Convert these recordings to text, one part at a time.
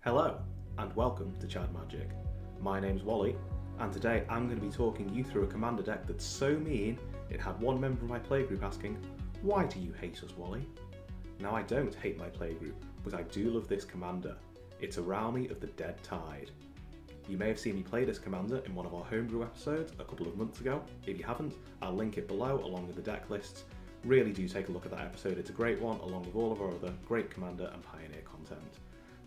Hello, and welcome to Chad Magic. My name's Wally, and today I'm going to be talking you through a commander deck that's so mean it had one member of my playgroup asking, "Why do you hate us, Wally?" Now I don't hate my playgroup, but I do love this commander. It's Araumi of the Dead Tide. You may have seen me play this commander in one of our homebrew episodes a couple of months ago. If you haven't, I'll link it below along with the deck lists. Really do take a look at that episode, it's a great one along with all of our other great commander and pioneer content.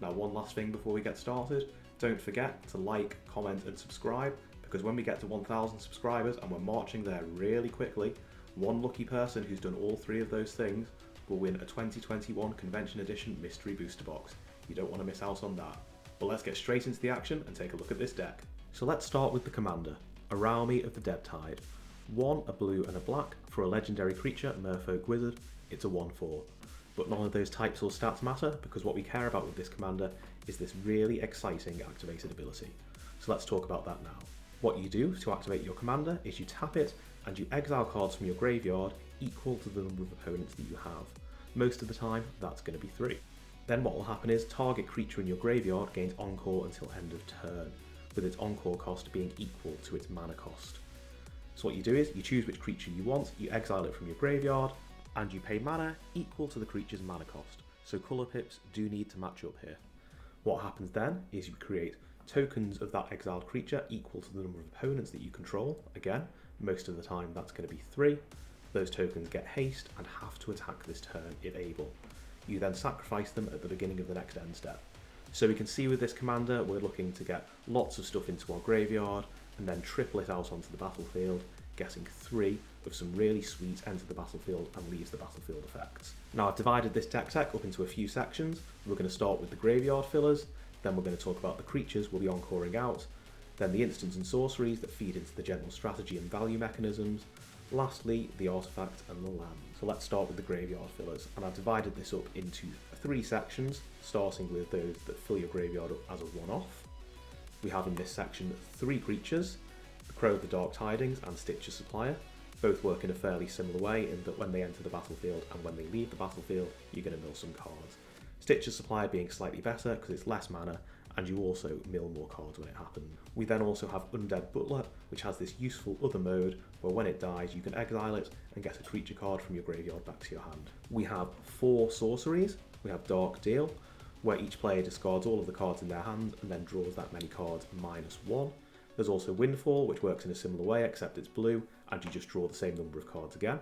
Now one last thing before we get started, don't forget to like, comment and subscribe, because when we get to 1,000 subscribers, and we're marching there really quickly, one lucky person who's done all three of those things will win a 2021 Convention Edition Mystery Booster Box. You don't want to miss out on that. But let's get straight into the action and take a look at this deck. So let's start with the commander, Araumi of the Dead Tide. 1, a blue and a black for a legendary creature, Merfolk Wizard. It's a 1/4. But none of those types or stats matter, because what we care about with this commander is this really exciting activated ability. So let's talk about that now. What you do to activate your commander is you tap it and you exile cards from your graveyard equal to the number of opponents that you have. Most of the time, that's going to be 3. Then what will happen is target creature in your graveyard gains Encore until end of turn, with its Encore cost being equal to its mana cost. So what you do is you choose which creature you want, you exile it from your graveyard, and you pay mana equal to the creature's mana cost. So colour pips do need to match up here. What happens then is you create tokens of that exiled creature equal to the number of opponents that you control. Again, most of the time that's going to be 3. Those tokens get haste and have to attack this turn if able. You then sacrifice them at the beginning of the next end step. So we can see with this commander we're looking to get lots of stuff into our graveyard and then triple it out onto the battlefield, getting 3 of some really sweet enter the battlefield and leaves the battlefield effects. Now I've divided this deck set up into a few sections. We're going to start with the graveyard fillers, then we're going to talk about the creatures we'll be encoring out, then the instants and sorceries that feed into the general strategy and value mechanisms, lastly the artifact and the land. So let's start with the graveyard fillers, and I've divided this up into 3 sections, starting with those that fill your graveyard up as a one-off. We have in this section 3 creatures, the Crow of the Dark Tidings and Stitcher's Supplier. Both work in a fairly similar way in that when they enter the battlefield and when they leave the battlefield, you're going to mill some cards. Stitcher's Supplier being slightly better because it's less mana, and you also mill more cards when it happens. We then also have Undead Butler, which has this useful other mode where when it dies you can exile it and get a creature card from your graveyard back to your hand. We have 4 sorceries. We have Dark Deal, where each player discards all of the cards in their hand and then draws that many cards -1. There's also Windfall, which works in a similar way except it's blue and you just draw the same number of cards again.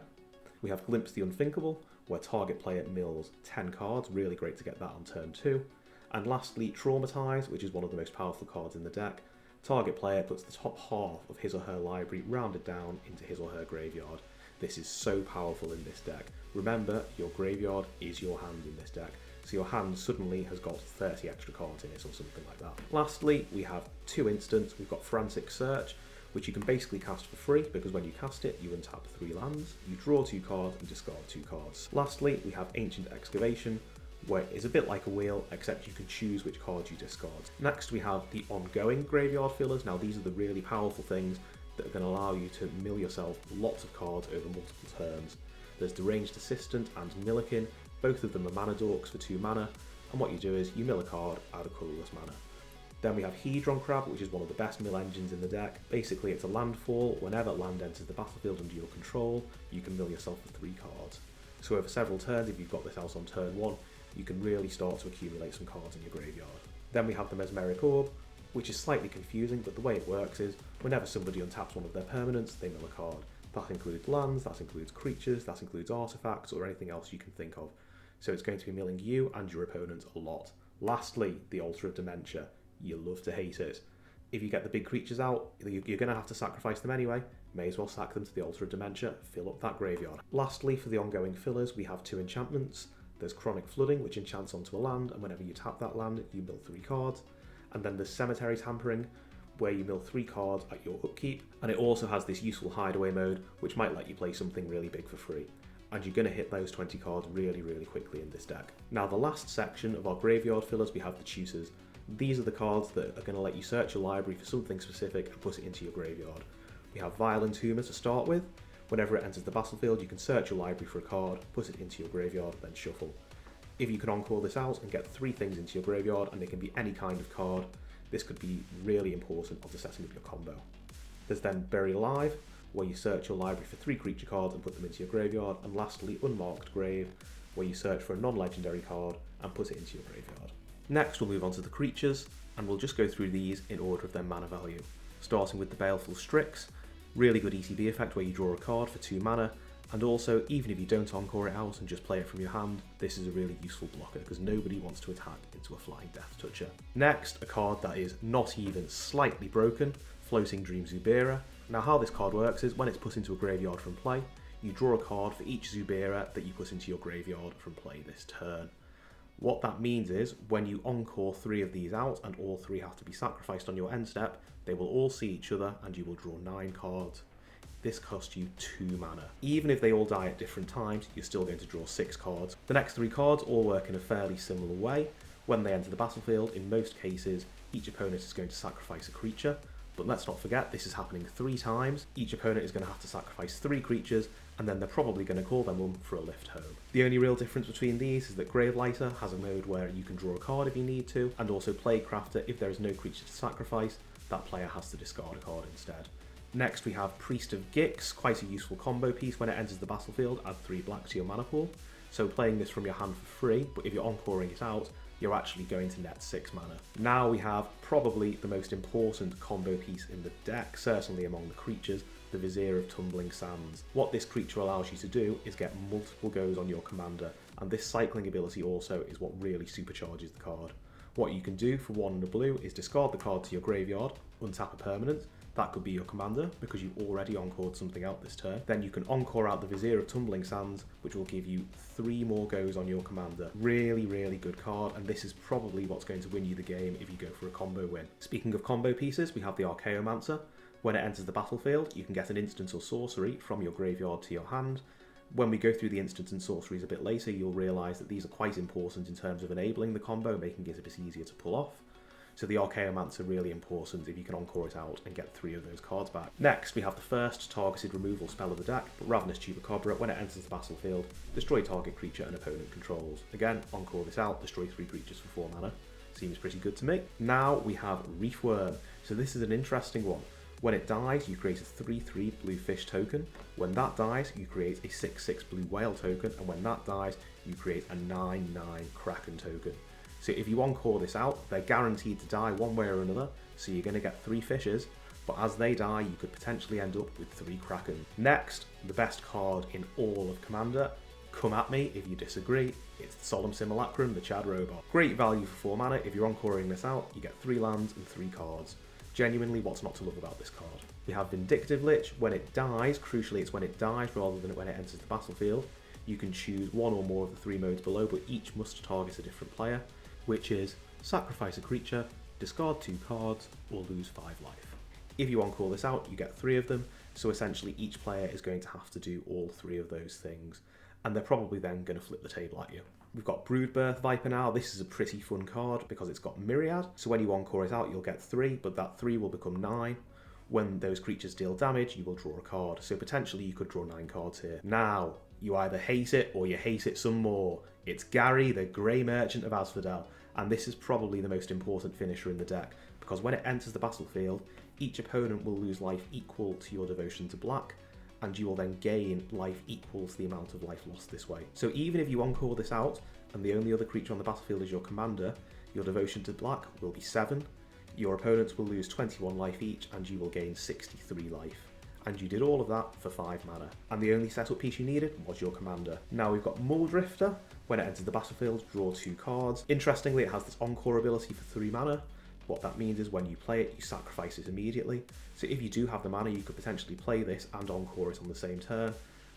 We have Glimpse the Unthinkable, where target player mills 10 cards, really great to get that on turn 2. And lastly, Traumatize, which is one of the most powerful cards in the deck. Target player puts the top half of his or her library rounded down into his or her graveyard. This is so powerful in this deck. Remember, your graveyard is your hand in this deck, so your hand suddenly has got 30 extra cards in it or something like that. Lastly, we have 2 instants. We've got Frantic Search, which you can basically cast for free, because when you cast it, you untap 3 lands, you draw 2 cards and discard 2 cards. Lastly, we have Ancient Excavation, where it's a bit like a wheel, except you can choose which cards you discard. Next, we have the ongoing graveyard fillers. Now these are the really powerful things that are going to allow you to mill yourself lots of cards over multiple turns. There's Deranged Assistant and Millikin. Both of them are mana dorks for 2 mana, and what you do is you mill a card out of colourless mana. Then we have Hedron Crab, which is one of the best mill engines in the deck. Basically it's a landfall. Whenever land enters the battlefield under your control, you can mill yourself for 3 cards. So over several turns, if you've got this out on turn 1, you can really start to accumulate some cards in your graveyard. Then we have the Mesmeric Orb, which is slightly confusing, but the way it works is whenever somebody untaps one of their permanents, they mill a card. That includes lands, that includes creatures, that includes artifacts, or anything else you can think of. So it's going to be milling you and your opponent a lot. Lastly, the Altar of Dementia. You love to hate it. If you get the big creatures out, you're going to have to sacrifice them anyway. May as well sack them to the Altar of Dementia, fill up that graveyard. Lastly, for the ongoing fillers, we have 2 enchantments. There's Chronic Flooding, which enchants onto a land, and whenever you tap that land, you mill 3 cards. And then there's Cemetery Tampering, where you mill 3 cards at your upkeep, and it also has this useful hideaway mode, which might let you play something really big for free. And you're going to hit those 20 cards really, really quickly in this deck. Now the last section of our graveyard fillers, we have the Tutors. These are the cards that are going to let you search your library for something specific and put it into your graveyard. We have Violent Humor to start with. Whenever it enters the battlefield, you can search your library for a card, put it into your graveyard, then shuffle. If you can encore this out and get 3 things into your graveyard, and they can be any kind of card, this could be really important of the setting of your combo. There's then Bury Alive, where you search your library for 3 creature cards and put them into your graveyard, and lastly Unmarked Grave, where you search for a non-legendary card and put it into your graveyard. Next we'll move on to the creatures, and we'll just go through these in order of their mana value. Starting with the Baleful Strix, really good ETB effect where you draw a card for 2 mana, and also even if you don't encore it out and just play it from your hand, this is a really useful blocker because nobody wants to attack into a Flying Death Toucher. Next, a card that is not even slightly broken, Floating Dream Zubira. Now how this card works is when it's put into a graveyard from play, you draw a card for each Zubira that you put into your graveyard from play this turn. What that means is when you encore 3 of these out and all 3 have to be sacrificed on your end step, they will all see each other and you will draw 9 cards. This costs you 2 mana. Even if they all die at different times, you're still going to draw 6 cards. The next 3 cards all work in a fairly similar way. When they enter the battlefield, in most cases, each opponent is going to sacrifice a creature. But let's not forget, this is happening 3 times. Each opponent is going to have to sacrifice 3 creatures, and then they're probably going to call their mum for a lift home. The only real difference between these is that Gravelighter has a mode where you can draw a card if you need to, and also Plaguecrafter, if there is no creature to sacrifice, that player has to discard a card instead. Next we have Priest of Gix, quite a useful combo piece. When it enters the battlefield, add 3 black to your mana pool. So playing this from your hand for free, but if you're encoring it out, you're actually going to net 6 mana. Now we have probably the most important combo piece in the deck, certainly among the creatures, the Vizier of Tumbling Sands. What this creature allows you to do is get multiple goes on your commander, and this cycling ability also is what really supercharges the card. What you can do for 1 and a blue is discard the card to your graveyard, untap a permanent. That could be your commander, because you've already encored something out this turn. Then you can encore out the Vizier of Tumbling Sands, which will give you 3 more goes on your commander. Really, really good card, and this is probably what's going to win you the game if you go for a combo win. Speaking of combo pieces, we have the Archaeomancer. When it enters the battlefield, you can get an instant or sorcery from your graveyard to your hand. When we go through the instants and sorceries a bit later, you'll realise that these are quite important in terms of enabling the combo, making it a bit easier to pull off. So the Archaeomancer are really important if you can encore it out and get 3 of those cards back. Next, we have the first targeted removal spell of the deck, Ravenous Chupacabra. When it enters the battlefield, destroy target creature an opponent controls. Again, encore this out, destroy 3 creatures for 4 mana. Seems pretty good to me. Now we have Reefworm. So this is an interesting one. When it dies, you create a 3/3 blue fish token. When that dies, you create a 6/6 blue whale token. And when that dies, you create a 9/9 kraken token. So if you encore this out, they're guaranteed to die one way or another, so you're going to get 3 fishes, but as they die, you could potentially end up with 3 kraken. Next, the best card in all of Commander. Come at me if you disagree. It's the Solemn Simulacrum, the Chad Robot. Great value for 4 mana. If you're encoring this out, you get 3 lands and 3 cards. Genuinely, what's not to love about this card? We have Vindictive Lich. When it dies, crucially it's when it dies rather than when it enters the battlefield, you can choose 1 or more of the 3 modes below, but each must target a different player, which is sacrifice a creature, discard 2 cards, or lose 5 life. If you encore this out, you get 3 of them, so essentially each player is going to have to do all 3 of those things, and they're probably then going to flip the table at you. We've got Broodbirth Viper now. This is a pretty fun card because it's got Myriad, so when you encore it out, you'll get 3, but that 3 will become 9. When those creatures deal damage, you will draw a card, so potentially you could draw 9 cards here. Now, you either hate it or you hate it some more. It's Gary, the Grey Merchant of Asphodel, and this is probably the most important finisher in the deck, because when it enters the battlefield, each opponent will lose life equal to your devotion to black, and you will then gain life equal to the amount of life lost this way. So even if you encore this out, and the only other creature on the battlefield is your commander, your devotion to black will be 7, your opponents will lose 21 life each, and you will gain 63 life. And you did all of that for 5 mana. And the only setup piece you needed was your commander. Now we've got Muldrifter. When it enters the battlefield, draw 2 cards. Interestingly, it has this encore ability for 3 mana. What that means is when you play it, you sacrifice it immediately. So if you do have the mana, you could potentially play this and encore it on the same turn.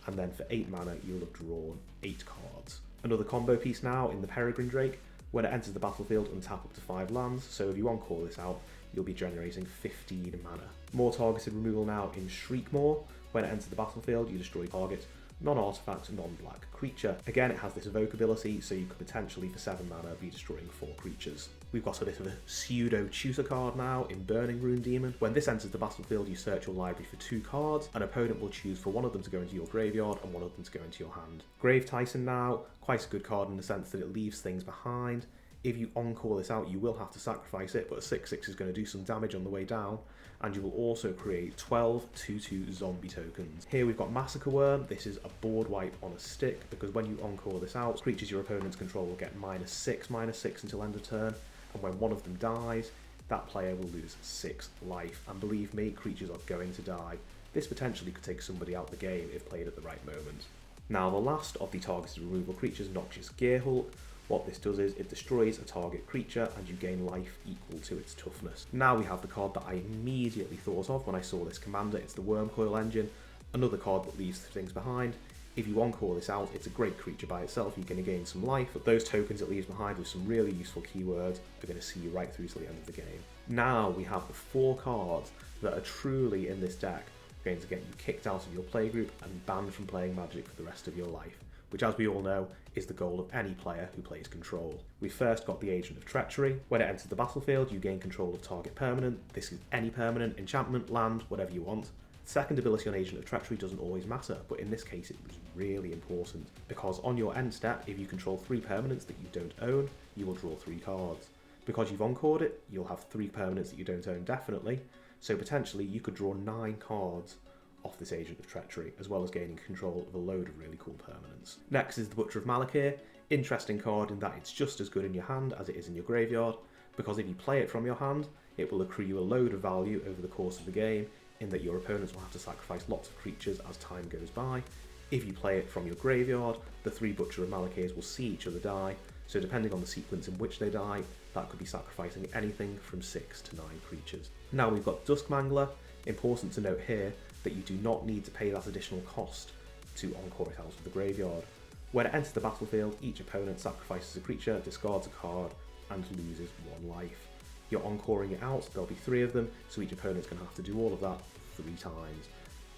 And then for 8 mana, you'll have drawn 8 cards. Another combo piece now in the Peregrine Drake. When it enters the battlefield, untap up to 5 lands. So if you encore this out, you'll be generating 15 mana. More targeted removal now in Shriekmaw. When it enters the battlefield, you destroy target non-artifact, non-black creature. Again, it has this evoke ability, so you could potentially, for 7 mana, be destroying 4 creatures. We've got a bit of a pseudo tutor card now in Burning Rune Demon. When this enters the battlefield, you search your library for 2 cards. An opponent will choose for one of them to go into your graveyard and one of them to go into your hand. Grave Titan now, quite a good card in the sense that it leaves things behind. If you encore this out, you will have to sacrifice it, but a 6/6 is going to do some damage on the way down, and you will also create 12 2/2 zombie tokens. Here we've got Massacre Worm. This is a board wipe on a stick, because when you encore this out, creatures your opponents control will get -6/6 until end of turn, and when one of them dies, that player will lose 6 life. And believe me, creatures are going to die. This potentially could take somebody out the game if played at the right moment. Now the last of the targeted removal creatures, Noxious Gearhulk. What this does is it destroys a target creature and you gain life equal to its toughness. Now we have the card that I immediately thought of when I saw this commander. It's the Wormcoil Engine, another card that leaves things behind. If you encore this out, it's a great creature by itself. You're going to gain some life, but those tokens it leaves behind with some really useful keywords are going to see you right through to the end of the game. Now we have the 4 cards that are truly in this deck going to get you kicked out of your playgroup and banned from playing Magic for the rest of your life, which, as we all know, is the goal of any player who plays Control. We first got the Agent of Treachery. When it enters the battlefield, you gain control of target permanent. This is any permanent, enchantment, land, whatever you want. Second ability on Agent of Treachery doesn't always matter, but in this case it was really important, because on your end step, if you control 3 permanents that you don't own, you will draw 3 cards. Because you've encored it, you'll have 3 permanents that you don't own definitely, so potentially you could draw 9 cards off this Agent of Treachery, as well as gaining control of a load of really cool permanents. Next is the Butcher of Malakir. Interesting card in that it's just as good in your hand as it is in your graveyard, because if you play it from your hand, it will accrue you a load of value over the course of the game, in that your opponents will have to sacrifice lots of creatures as time goes by. If you play it from your graveyard, the 3 Butcher of Malakirs will see each other die, so depending on the sequence in which they die, that could be sacrificing anything from 6 to 9 creatures. Now we've got Duskmangler. Important to note here that you do not need to pay that additional cost to encore it out of the graveyard. When it enters the battlefield, each opponent sacrifices a creature, discards a card, and loses 1 life. You're encoring it out, there'll be 3 of them, so each opponent's going to have to do all of that 3 times.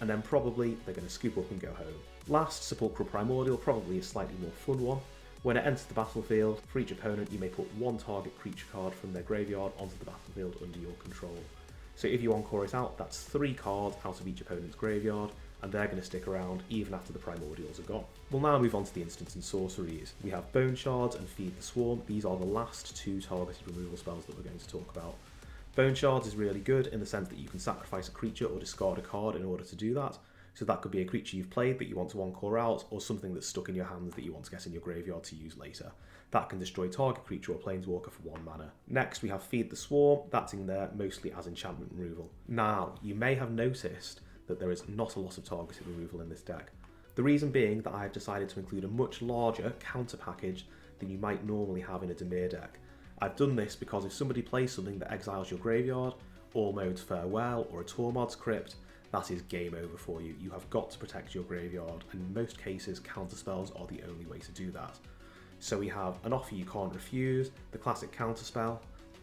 And then probably they're going to scoop up and go home. Last, Sepulchral Primordial, probably a slightly more fun one. When it enters the battlefield, for each opponent you may put 1 target creature card from their graveyard onto the battlefield under your control. So if you encore it out, that's 3 cards out of each opponent's graveyard, and they're going to stick around even after the Primordials are gone. We'll now move on to the instants and sorceries. We have Bone Shards and Feed the Swarm. These are the last 2 targeted removal spells that we're going to talk about. Bone Shards is really good in the sense that you can sacrifice a creature or discard a card in order to do that. So that could be a creature you've played that you want to encore out, or something that's stuck in your hands that you want to get in your graveyard to use later. That can destroy target creature or planeswalker for 1 mana. Next we have Feed the Swarm. That's in there mostly as enchantment removal. Now, you may have noticed that there is not a lot of targeted removal in this deck. The reason being that I have decided to include a much larger counter package than you might normally have in a Dimir deck. I've done this because if somebody plays something that exiles your graveyard, All Modes Farewell, or a Tormod's Crypt, that is game over for you. You have got to protect your graveyard, and in most cases, counterspells are the only way to do that. So we have an Offer You Can't Refuse, the classic counterspell,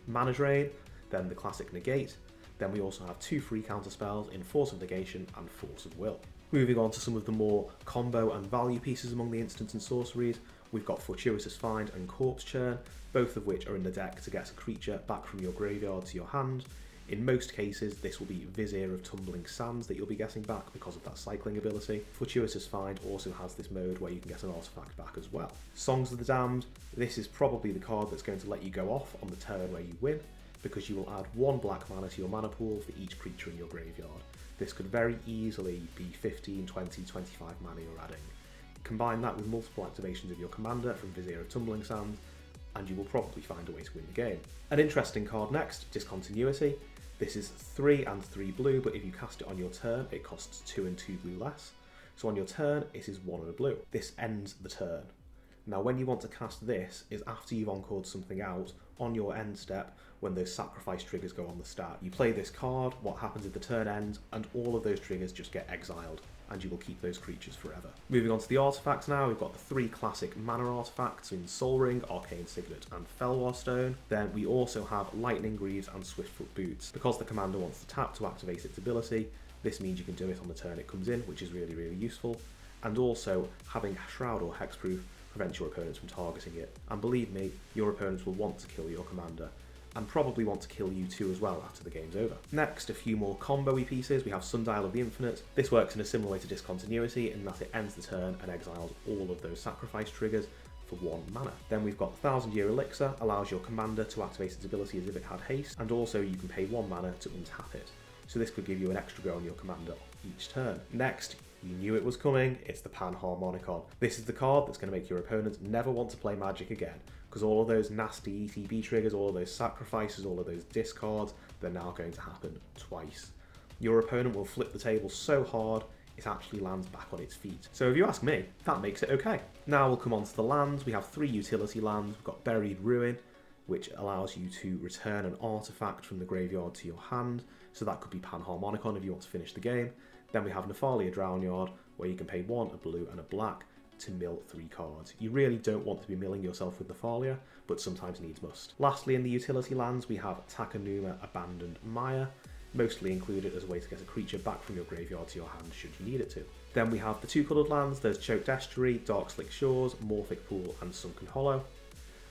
Mana Drain, then the classic Negate, then we also have 2 free counterspells in Force of Negation and Force of Will. Moving on to some of the more combo and value pieces among the instants and sorceries, we've got Fortuitous Find and Corpse Churn, both of which are in the deck to get a creature back from your graveyard to your hand. In most cases, this will be Vizier of Tumbling Sands that you'll be getting back because of that cycling ability. Fortuitous Find also has this mode where you can get an artifact back as well. Songs of the Damned, this is probably the card that's going to let you go off on the turn where you win, because you will add 1 black mana to your mana pool for each creature in your graveyard. This could very easily be 15, 20, 25 mana you're adding. Combine that with multiple activations of your commander from Vizier of Tumbling Sands, and you will probably find a way to win the game. An interesting card next, Discontinuity. This is 3 and 3 blue, but if you cast it on your turn, it costs 2 and 2 blue less. So on your turn, it is 1 and a blue. This ends the turn. Now when you want to cast this is after you've encored something out on your end step when those sacrifice triggers go on the stat. You play this card, what happens if the turn ends, and all of those triggers just get exiled, and you will keep those creatures forever. Moving on to the artifacts now, we've got the 3 classic mana artifacts in Sol Ring, Arcane Signet and Felwar Stone. Then we also have Lightning Greaves and Swiftfoot Boots. Because the commander wants to tap to activate its ability, this means you can do it on the turn it comes in, which is really, really useful. and also having Shroud or Hexproof prevents your opponents from targeting it. And believe me, your opponents will want to kill your commander, and probably want to kill you too as well after the game's over. Next, a few more combo-y pieces. We have Sundial of the Infinite. This works in a similar way to Discontinuity in that it ends the turn and exiles all of those sacrifice triggers for 1 mana. Then we've got 1000-Year Elixir, allows your commander to activate its ability as if it had haste, and also you can pay 1 mana to untap it. So this could give you an extra go on your commander each turn. Next, you knew it was coming, it's the Panharmonicon. This is the card that's going to make your opponents never want to play Magic again, because all of those nasty ETB triggers, all of those sacrifices, all of those discards, they're now going to happen twice. Your opponent will flip the table so hard, it actually lands back on its feet. So if you ask me, that makes it okay. Now we'll come on to the lands. We have 3 utility lands. We've got Buried Ruin, which allows you to return an artifact from the graveyard to your hand. So that could be Panharmonicon if you want to finish the game. Then we have Nephalia Drownyard, where you can pay 1, a blue and a black, to mill 3 cards. You really don't want to be milling yourself with Nephalia, but sometimes needs must. Lastly, in the utility lands, we have Takenuma Abandoned Mire, mostly included as a way to get a creature back from your graveyard to your hand should you need it to. Then we have the 2 coloured lands. There's Choked Estuary, Dark Slick Shores, Morphic Pool and Sunken Hollow.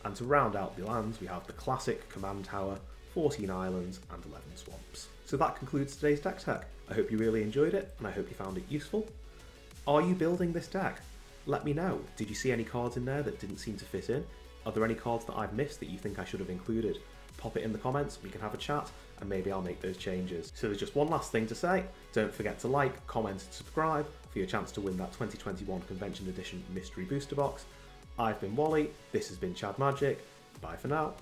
And to round out the lands, we have the classic Command Tower, 14 islands and 11 swamps. So that concludes today's deck tech. I hope you really enjoyed it, and I hope you found it useful. Are you building this deck? Let me know. Did you see any cards in there that didn't seem to fit in? Are there any cards that I've missed that you think I should have included? Pop it in the comments, we can have a chat, and maybe I'll make those changes. So there's just one last thing to say. Don't forget to like, comment and subscribe for your chance to win that 2021 Convention Edition Mystery Booster Box. I've been Wally, this has been Chad Magic. Bye for now.